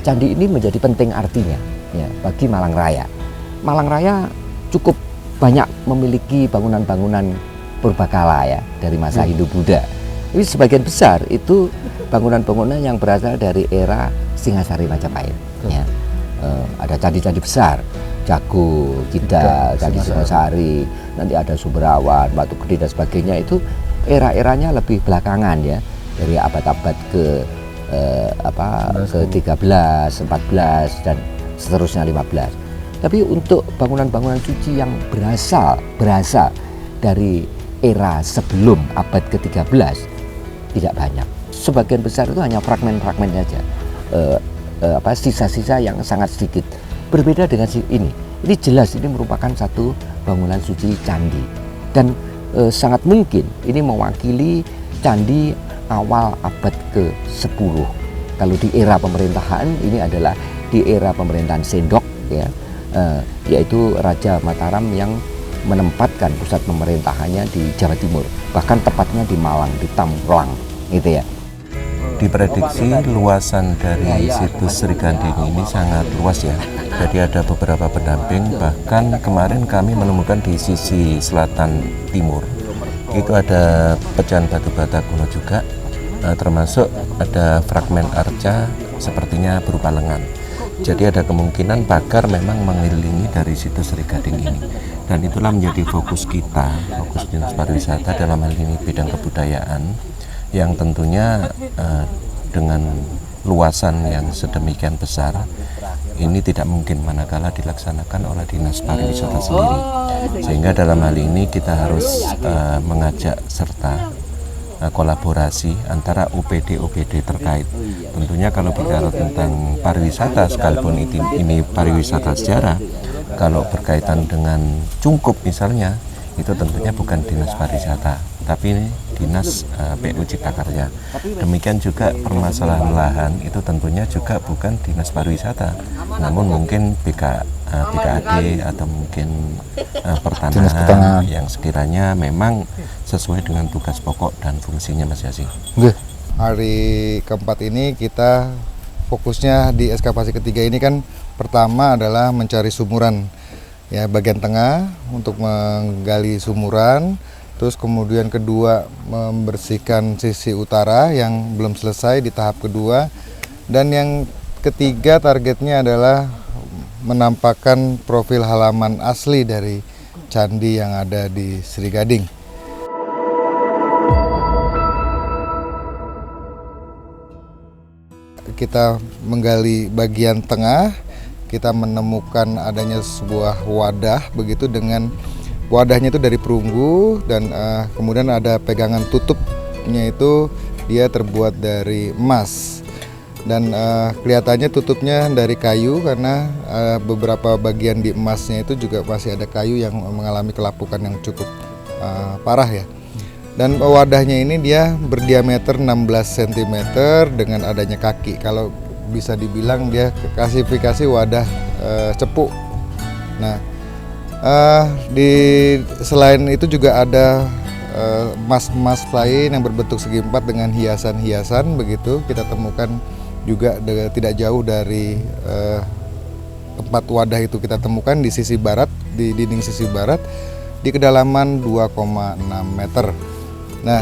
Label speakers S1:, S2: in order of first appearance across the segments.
S1: candi ini menjadi penting artinya ya bagi Malang Raya. Malang Raya cukup banyak memiliki bangunan-bangunan purbakala ya dari masa Hindu-Buddha. Ini sebagian besar itu bangunan-bangunan yang berasal dari era Singasari Majapahit. Ya. Ada candi-candi besar, Jago, Kidal, Candi Singasari, nanti ada Sumberawan, Batu Gede dan sebagainya. Itu era-eranya lebih belakangan ya, dari abad-abad ke-13, 14 dan seterusnya 15. Tapi untuk bangunan-bangunan suci yang berasal dari era sebelum abad ke-13 tidak banyak. Sebagian besar itu hanya fragmen-fragmen saja, sisa-sisa yang sangat sedikit. Berbeda dengan ini. Ini jelas ini merupakan satu bangunan suci candi dan sangat mungkin ini mewakili candi awal abad ke-10. Kalau di era pemerintahan ini adalah di era pemerintahan Sendok ya, yaitu Raja Mataram yang menempatkan pusat pemerintahannya di Jawa Timur, bahkan tepatnya di Malang, di Tampulang gitu ya.
S2: Diprediksi luasan dari situs Sri Gading ini sangat luas ya. Jadi ada beberapa pendamping, bahkan kemarin kami menemukan di sisi selatan timur itu ada pecahan batu bata kuno juga, termasuk ada fragmen arca sepertinya berupa lengan. Jadi ada kemungkinan pagar memang mengelilingi dari situs Sri Gading ini. Dan itulah menjadi fokus kita, fokus Dinas Pariwisata dalam hal ini bidang kebudayaan, yang tentunya dengan luasan yang sedemikian besar ini tidak mungkin manakala dilaksanakan oleh Dinas Pariwisata sendiri. Sehingga dalam hal ini kita harus mengajak serta kolaborasi antara OPD-OPD terkait. Tentunya kalau bicara tentang pariwisata, sekalipun ini pariwisata sejarah, kalau berkaitan dengan Cungkup misalnya, itu tentunya bukan Dinas Pariwisata, tapi ini Dinas PU Cipta Karya. Demikian juga permasalahan lahan itu tentunya juga bukan Dinas Pariwisata, namun mungkin BKAD atau mungkin pertanahan yang sekiranya memang sesuai dengan tugas pokok dan fungsinya masing-masing.
S3: Hari keempat ini kita fokusnya di ekskavasi ketiga ini kan pertama adalah mencari sumuran ya bagian tengah untuk menggali sumuran, terus kemudian kedua membersihkan sisi utara yang belum selesai di tahap kedua, dan yang ketiga targetnya adalah menampakkan profil halaman asli dari candi yang ada di Sri Gading. Kita menggali bagian tengah, kita menemukan adanya sebuah wadah begitu, dengan wadahnya itu dari perunggu dan kemudian ada pegangan tutupnya itu dia terbuat dari emas, dan kelihatannya tutupnya dari kayu karena beberapa bagian di emasnya itu juga masih ada kayu yang mengalami kelapukan yang cukup parah ya. Dan wadahnya ini dia berdiameter 16 cm dengan adanya kaki. Kalau bisa dibilang dia klasifikasi wadah cepu. Nah, selain itu juga ada emas-emas lain yang berbentuk segi empat dengan hiasan-hiasan begitu. Kita temukan juga tidak jauh dari tempat wadah itu kita temukan di sisi barat, di dinding sisi barat, di kedalaman 2,6 meter. Nah,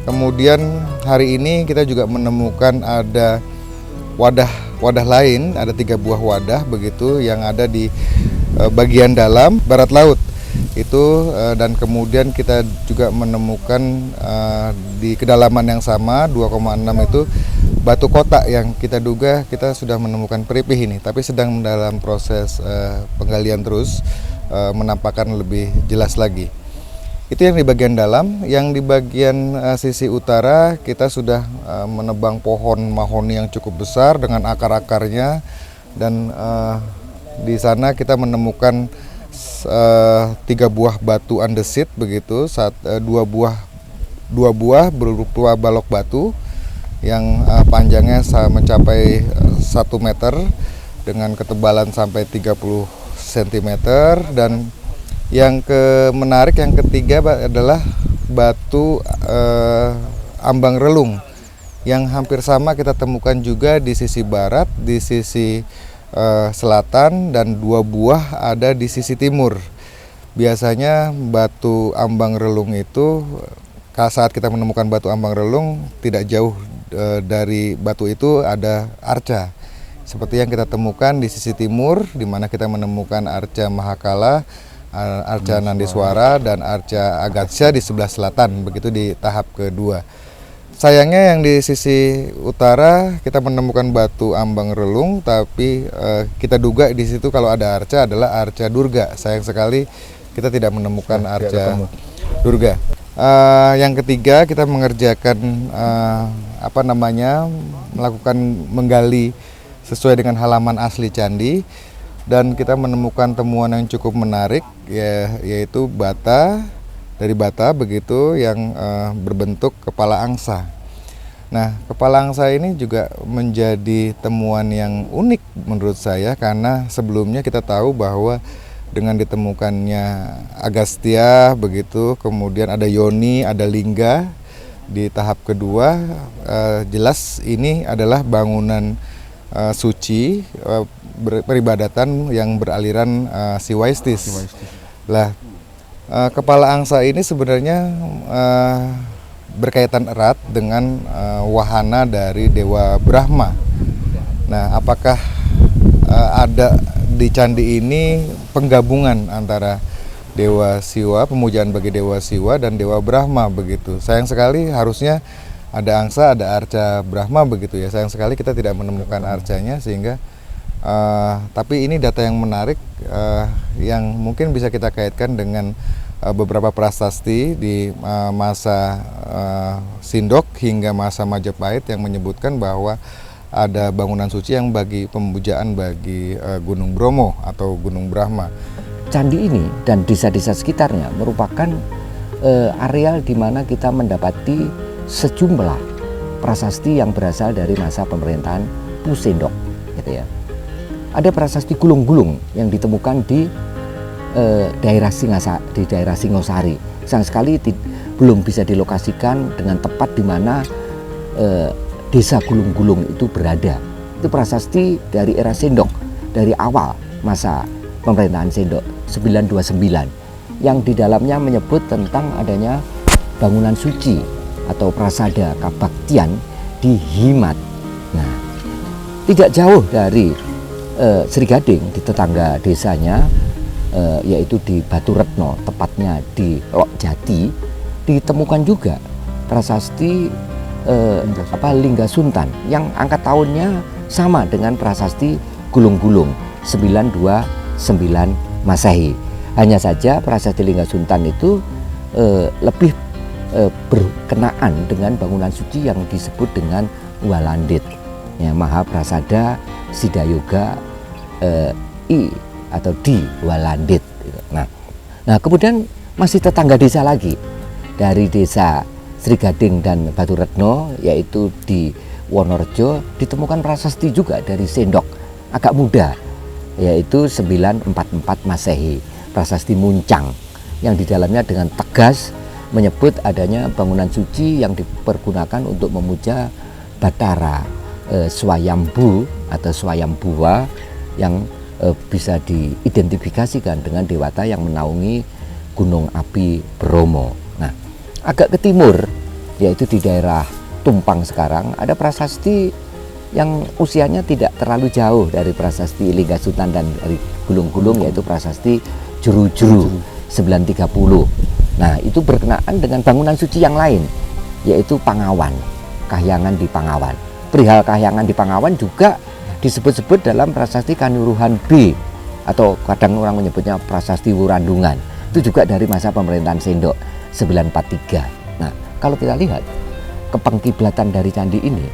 S3: kemudian hari ini kita juga menemukan ada wadah lain, ada 3 buah wadah begitu yang ada di bagian dalam barat laut itu, dan kemudian kita juga menemukan di kedalaman yang sama 2,6 itu batu kotak yang kita duga kita sudah menemukan peripih ini, tapi sedang dalam proses penggalian terus menampakkan lebih jelas lagi. Itu yang di bagian dalam. Yang di bagian sisi utara kita sudah menebang pohon mahoni yang cukup besar dengan akar-akarnya, dan di sana kita menemukan 3 buah batu andesit begitu, 2 buah berupa balok batu yang panjangnya mencapai 1 meter dengan ketebalan sampai 30 cm, dan yang menarik yang ketiga adalah batu ambang relung Yang hampir sama kita temukan juga di sisi barat, di sisi selatan, dan 2 buah ada di sisi timur. Biasanya batu ambang relung itu, saat kita menemukan batu ambang relung, tidak jauh dari batu itu ada arca. Seperti yang kita temukan di sisi timur, di mana kita menemukan arca Mahakala, arca Nandiswara, dan arca Agatsya di sebelah selatan, begitu di tahap kedua. Sayangnya yang di sisi utara kita menemukan batu ambang relung, tapi kita duga di situ kalau ada arca adalah arca Durga. Sayang sekali kita tidak menemukan arca Durga. Yang ketiga kita mengerjakan melakukan menggali sesuai dengan halaman asli candi, dan kita menemukan temuan yang cukup menarik, yaitu bata begitu yang berbentuk kepala angsa. Nah, kepala angsa ini juga menjadi temuan yang unik menurut saya, karena sebelumnya kita tahu bahwa dengan ditemukannya Agastya begitu, kemudian ada Yoni, ada Lingga di tahap kedua, jelas ini adalah bangunan suci peribadatan yang beraliran Siwaistis. Lah, kepala angsa ini sebenarnya berkaitan erat dengan wahana dari Dewa Brahma. Nah, apakah ada di candi ini penggabungan antara Dewa Siwa, pemujaan bagi Dewa Siwa dan Dewa Brahma begitu? Sayang sekali, harusnya ada angsa, ada arca Brahma begitu ya. Sayang sekali kita tidak menemukan arcanya, sehingga tapi ini data yang menarik yang mungkin bisa kita kaitkan dengan beberapa prasasti di masa Sindok hingga masa Majapahit yang menyebutkan bahwa ada bangunan suci yang bagi pemujaan bagi Gunung Bromo atau Gunung Brahma.
S1: Candi ini dan desa-desa sekitarnya merupakan areal di mana kita mendapati sejumlah prasasti yang berasal dari masa pemerintahan Pusendok, gitu ya. Ada prasasti gulung-gulung yang ditemukan di daerah Singosari. Sayang sekali belum bisa dilokasikan dengan tepat di mana desa Gulung-Gulung itu berada. Itu prasasti dari era Sendok, dari awal masa pemerintahan Sendok 929, yang di dalamnya menyebut tentang adanya bangunan suci atau prasada kabaktian di Himat. Nah, tidak jauh dari Sri Gading, di tetangga desanya, yaitu di Batu Retno, tepatnya di Lok Jati, ditemukan juga prasasti Lingga Suntan yang angkat tahunnya sama dengan prasasti Gulung-Gulung 929 Masehi. Hanya saja prasasti Lingga Suntan itu lebih berkenaan dengan bangunan suci yang disebut dengan Walandit, ya, Mahaprasada Sidayoga I atau di Walandit. Nah, kemudian masih tetangga desa lagi dari desa Sri Gading dan Batu Retno, yaitu di Wonorejo, ditemukan prasasti juga dari Sendok agak muda, yaitu 944 Masehi, prasasti Muncang, yang di dalamnya dengan tegas menyebut adanya bangunan suci yang dipergunakan untuk memuja Batara Swayambu atau Swayambua, yang bisa diidentifikasikan dengan dewata yang menaungi gunung api Bromo. Nah, agak ke timur, yaitu di daerah Tumpang sekarang, ada prasasti yang usianya tidak terlalu jauh dari prasasti Lingga Suntan dan dari Gulung-Gulung, yaitu prasasti Juru-Juru 930. Nah, itu berkenaan dengan bangunan suci yang lain, yaitu Pangawan, Kahyangan di Pangawan. Perihal Kahyangan di Pangawan juga disebut-sebut dalam prasasti Kanyuruhan B, atau kadang orang menyebutnya prasasti Wurandungan. Itu juga dari masa pemerintahan Sendok 943. Nah, kalau kita lihat kepengkiblatan dari candi ini,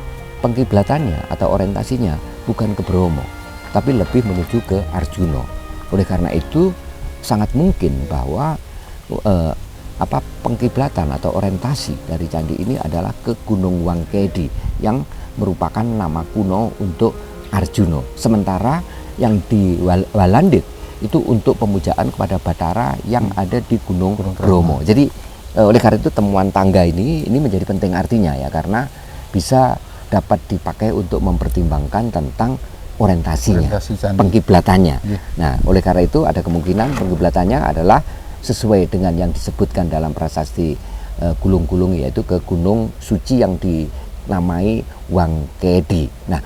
S1: pengkiblatannya atau orientasinya bukan ke Bromo, tapi lebih menuju ke Arjuno. Oleh karena itu sangat mungkin bahwa pengkiblatan atau orientasi dari candi ini adalah ke Gunung Wangkedi yang merupakan nama kuno untuk Arjuno. Sementara yang di Walandit itu untuk pemujaan kepada Batara yang ada di Gunung Bromo. Jadi oleh karena itu temuan tangga ini menjadi penting artinya, ya, karena bisa dapat dipakai untuk mempertimbangkan tentang orientasinya,
S4: Orientasi candi.
S1: pengkiblatannya.
S4: Iya.
S1: Nah, oleh karena itu ada kemungkinan pengkiblatannya adalah sesuai dengan yang disebutkan dalam prasasti Gulung-Gulung, yaitu ke gunung suci yang dinamai Wangkedi. Nah,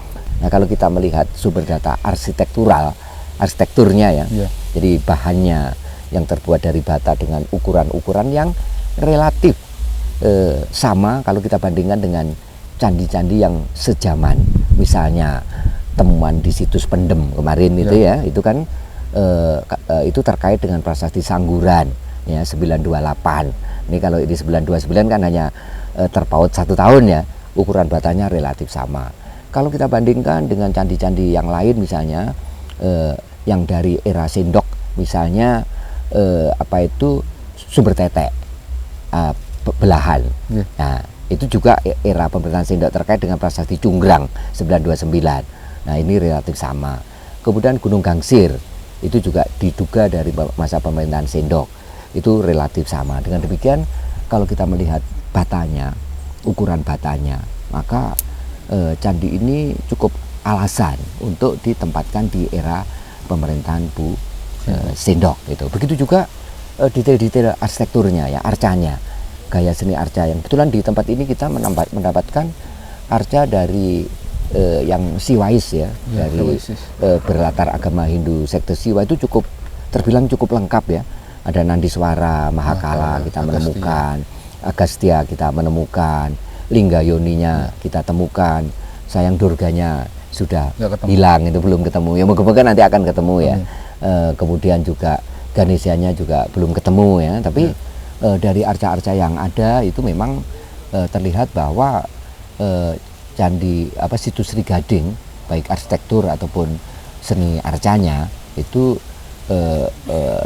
S1: kalau kita melihat sumber data arsitekturnya ya,
S4: Iya.
S1: jadi bahannya yang terbuat dari bata dengan ukuran-ukuran yang relatif sama kalau kita bandingkan dengan candi-candi yang sejaman, misalnya temuan di situs Pendem kemarin itu ya, itu kan itu terkait dengan prasasti Sangguran ya 928. Ini kalau ini 929 kan hanya terpaut 1 tahun ya, ukuran batanya relatif sama. Kalau kita bandingkan dengan candi-candi yang lain misalnya yang dari era Sendok, misalnya Sumber Tetek, Belahan.
S4: Yeah.
S1: Nah, itu juga era pemerintahan Sendok terkait dengan prasasti Cunggrang 929. Nah, ini relatif sama. Kemudian Gunung Gangsir itu juga diduga dari masa pemerintahan Sendok, itu relatif sama. Dengan demikian, kalau kita melihat batanya, ukuran batanya, maka candi ini cukup alasan untuk ditempatkan di era pemerintahan Sendok. Gitu. Begitu juga detail-detail arsitekturnya, ya, arcanya, gaya seni arca yang kebetulan di tempat ini kita mendapatkan arca dari yang Siwais ya, dari berlatar agama Hindu sekte Siwa, itu terbilang cukup lengkap ya. Ada Nandiswara, Mahakala kita menemukan, Agastya kita menemukan, Lingga Yoninya kita temukan, Sayang Durganya sudah hilang, itu belum ketemu. Ya moga-moga nanti akan ketemu ya. Kemudian juga Ganesianya juga belum ketemu ya, tapi dari arca-arca yang ada itu memang terlihat bahwa candi situs Sri Gading, baik arsitektur ataupun seni arcanya itu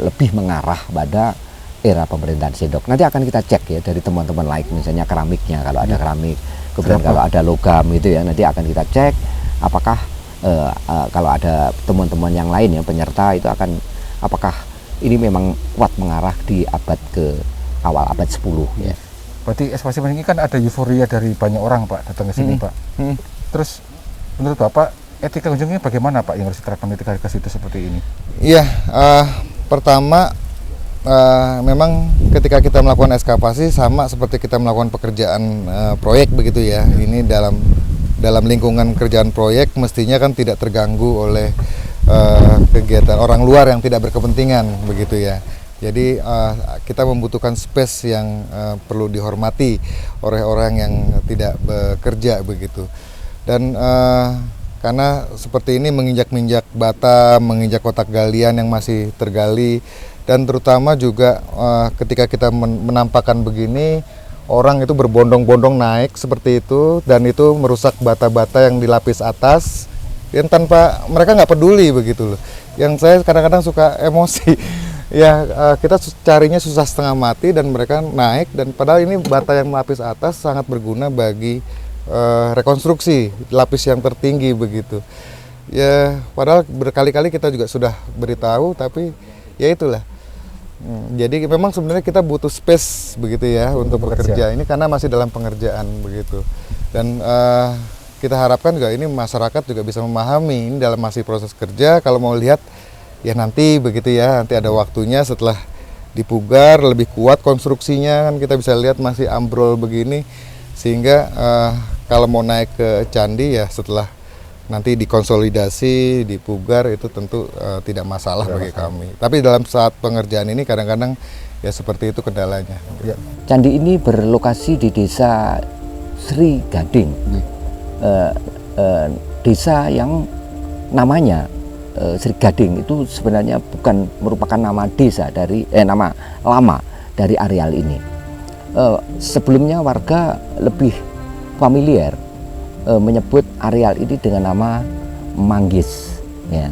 S1: lebih mengarah pada era pemerintahan Sendok. Nanti akan kita cek ya dari teman-teman lain, misalnya keramiknya, kalau ada keramik, kemudian kalau ada logam itu ya, nanti akan kita cek apakah kalau ada teman-teman yang lain ya penyerta itu apakah ini memang kuat mengarah di abad ke awal abad 10 ya.
S4: Berarti ekspansi ini kan ada euforia dari banyak orang Pak datang ke sini Pak. Terus menurut Bapak etika kunjungnya bagaimana Pak yang harus diterapkan ketika ke situ seperti ini?
S3: Iya, pertama memang ketika kita melakukan ekskavasi sama seperti kita melakukan pekerjaan proyek begitu ya. Ini dalam lingkungan kerjaan proyek mestinya kan tidak terganggu oleh kegiatan orang luar yang tidak berkepentingan begitu ya. Jadi kita membutuhkan space yang perlu dihormati oleh orang yang tidak bekerja begitu. Dan karena seperti ini menginjak-injak bata, menginjak kotak galian yang masih tergali, dan terutama juga ketika kita menampakkan begini, orang itu berbondong-bondong naik seperti itu, dan itu merusak bata-bata yang dilapis atas, dan tanpa mereka nggak peduli begitu loh. Yang saya kadang-kadang suka emosi. Ya kita carinya susah setengah mati dan mereka naik, dan padahal ini bata yang melapis atas sangat berguna bagi rekonstruksi lapis yang tertinggi begitu. Ya padahal berkali-kali kita juga sudah beritahu, tapi ya itulah. Jadi memang sebenarnya kita butuh space begitu ya untuk bekerja ini karena masih dalam pengerjaan begitu. Dan kita harapkan juga ini masyarakat juga bisa memahami ini dalam masih proses kerja. Kalau mau lihat ya nanti begitu ya, nanti ada waktunya setelah dipugar lebih kuat konstruksinya, kan kita bisa lihat masih ambrol begini, sehingga kalau mau naik ke candi ya setelah nanti dikonsolidasi, dipugar itu tentu tidak masalah bagi kami. Tapi dalam saat pengerjaan ini kadang-kadang ya seperti itu kendalanya.
S4: Ya.
S1: Candi ini berlokasi di desa Sri Gading, desa yang namanya Sri Gading itu sebenarnya bukan merupakan nama desa dari nama lama dari areal ini. Sebelumnya warga lebih familiar menyebut areal ini dengan nama Manggis. Ya.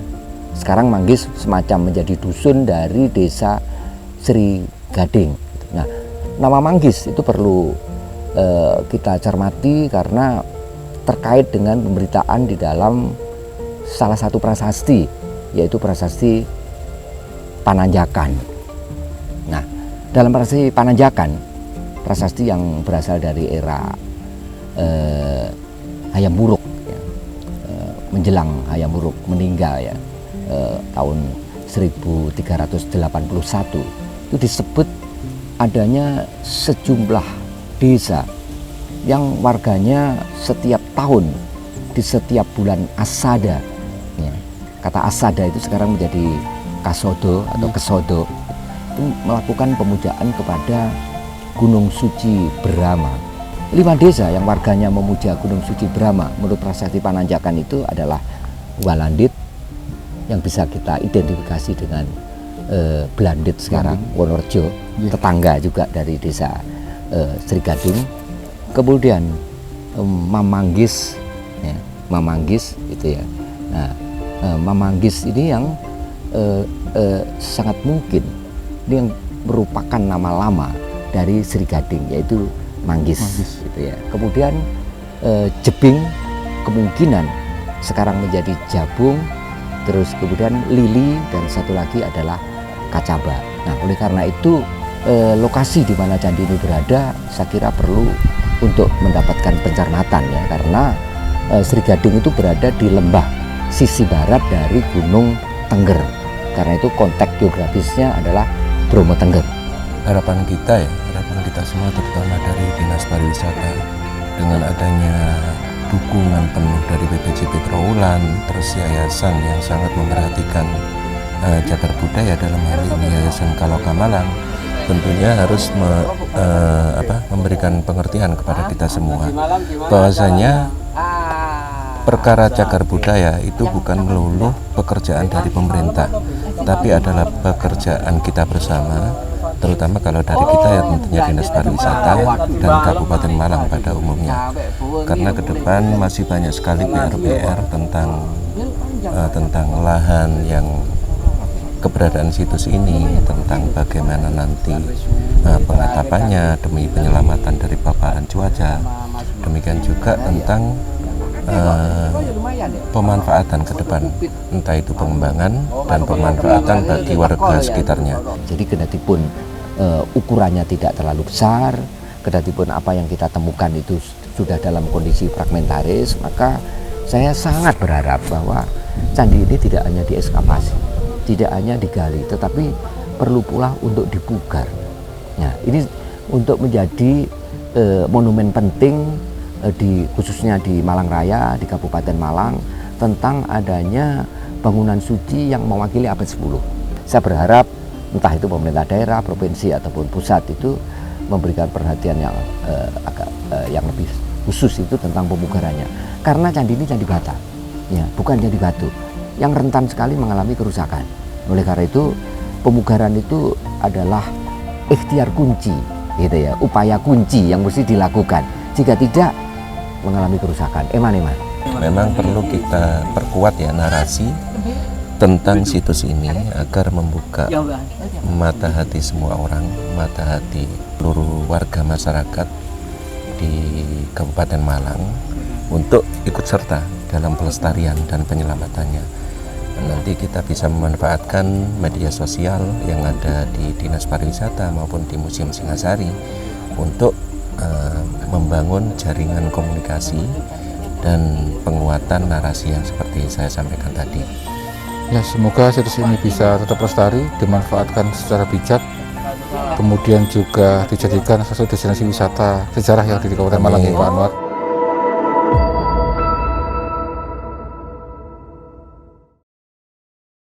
S1: Sekarang Manggis semacam menjadi dusun dari desa Sri Gading. Nah, nama Manggis itu perlu kita cermati karena terkait dengan pemberitaan di dalam salah satu prasasti, yaitu prasasti Pananjakan. Nah, dalam prasasti Pananjakan, prasasti yang berasal dari era Hayam Wuruk ya. Menjelang Hayam Wuruk meninggal ya, tahun 1381 itu disebut adanya sejumlah desa yang warganya setiap tahun di setiap bulan Asada ya. Kata Asada itu sekarang menjadi Kasodo atau Kesodo, itu melakukan pemujaan kepada Gunung Suci Brahma. 5 desa yang warganya memuja Gunung Suci Brahma menurut Prasasti Pananjakan itu adalah Walandit yang bisa kita identifikasi dengan Blandit sekarang, Wonorejo, tetangga juga dari desa Sri Gading. Kemudian Mamanggis, ya, Mamanggis itu ya. Nah, Mamanggis ini yang sangat mungkin ini yang merupakan nama lama dari Sri Gading, yaitu Manggis. Gitu ya. Kemudian Jebing kemungkinan sekarang menjadi Jabung, terus kemudian Lili, dan satu lagi adalah Kacaba. Nah, oleh karena itu lokasi di mana candi ini berada saya kira perlu untuk mendapatkan pencermatan ya, karena Sri Gading itu berada di lembah sisi barat dari Gunung Tengger. Karena itu konteks geografisnya adalah Bromo Tengger.
S2: Harapan kita semua, terutama dari Dinas Pariwisata, dengan adanya dukungan penuh dari BPJP Trawulan, terus yayasan yang sangat memperhatikan cagar budaya, dalam hal ini Yayasan Kaloka Malang, tentunya harus memberikan pengertian kepada kita semua bahwasanya perkara cagar budaya itu bukan melulu pekerjaan dari pemerintah, tapi adalah pekerjaan kita bersama, terutama kalau dari kita ya tentunya Dinas Pariwisata dan Kabupaten Malang pada umumnya, karena ke depan masih banyak sekali PR tentang lahan yang keberadaan situs ini, tentang bagaimana nanti pengatapannya demi penyelamatan dari paparan cuaca, demikian juga tentang pemanfaatan ke depan, entah itu pengembangan dan pemanfaatan bagi warga sekitarnya.
S1: Jadi kendatipun ukurannya tidak terlalu besar, kendatipun apa yang kita temukan itu sudah dalam kondisi fragmentaris, maka saya sangat berharap bahwa candi ini tidak hanya diekskavasi, tidak hanya digali, tetapi perlu pula untuk dipugar. Nah, ini untuk menjadi monumen penting khususnya di Malang Raya, di Kabupaten Malang, tentang adanya bangunan suci yang mewakili abad 10. Saya berharap entah itu pemerintah daerah, provinsi ataupun pusat itu memberikan perhatian yang lebih khusus itu tentang pemugarannya. Karena candi ini candi bata, ya, bukan candi batu, yang rentan sekali mengalami kerusakan. Oleh karena itu pemugaran itu adalah ikhtiar kunci, gitu ya, upaya kunci yang mesti dilakukan. Jika tidak, mengalami kerusakan. Eman.
S2: Memang perlu kita perkuat ya narasi tentang situs ini agar membuka mata hati semua orang, mata hati seluruh warga masyarakat di Kabupaten Malang untuk ikut serta dalam pelestarian dan penyelamatannya. Nanti kita bisa memanfaatkan media sosial yang ada di Dinas Pariwisata maupun di Museum Singasari untuk membangun jaringan komunikasi dan penguatan narasi yang seperti saya sampaikan tadi.
S4: Ya, semoga situs ini bisa tetap lestari, dimanfaatkan secara bijak, kemudian juga dijadikan sesuatu destinasi wisata sejarah yang ada di Kabupaten Malang, Pak Anwar.